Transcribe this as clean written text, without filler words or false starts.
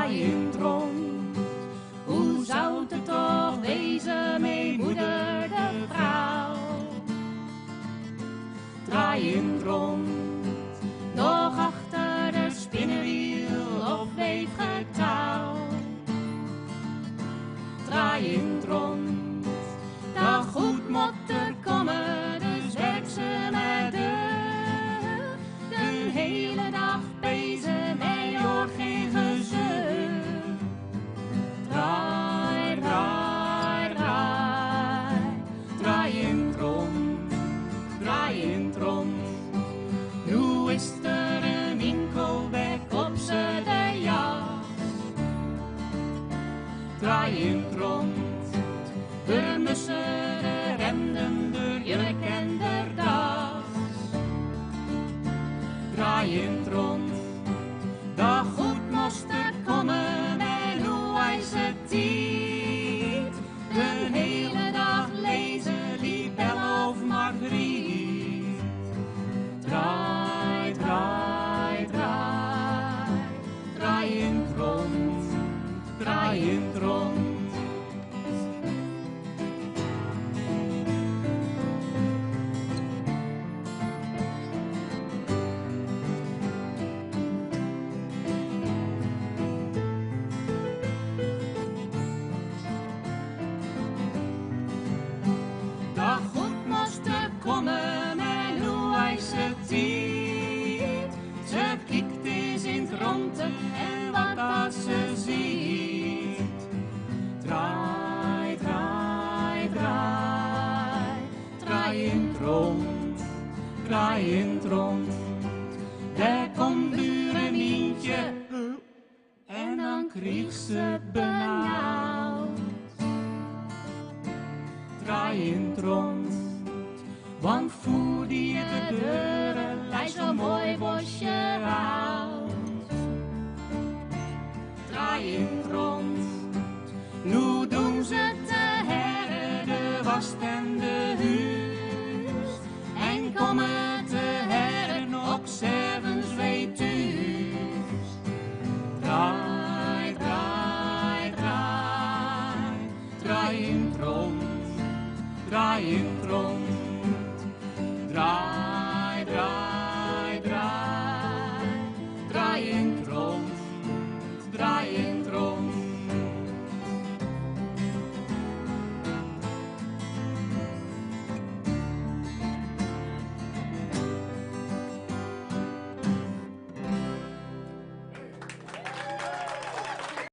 draaiend rond. Hoe zou het toch wezen, mijn moeder de vrouw? Draaiend rond, nog achter de spinnenwiel of weefgetouw. Draaiend rond, dat goed moet er komen, dus werkt ze met de hele dag bezig met jou geen gezeur. Draai, draai, draai, draaiend rond, draaiend rond. Nu is er een winkelbek op z'n de jas. Draaiend rond, de mussen, de remden, de jurk en de das. Draaiend rond, dat goed moest er komen en hoe is het niet. De hele dag lezen die Belle of Margriet. Draai, draai, draai, draaiend rond, draaiend rond. Dat goed moest er komen en hoe is het niet. Ze kijkt eens in het rond en wat dat ze ziet. Draai, draai, draai, draaiend rond, draaiend rond. Daar komt buurenientje en dan kreeg ze benauwd. Draaiend rond, want voer die de deuren lijkt zo'n mooi bosje hout. Draaiend rond, nu doen ze te heren de was en de huis. En komen te heren ook s'avonds weer thuis. Draai, draai, draai, draaiend rond, draaiend rond. Draai, draai, draai, draaiend rond, draaiend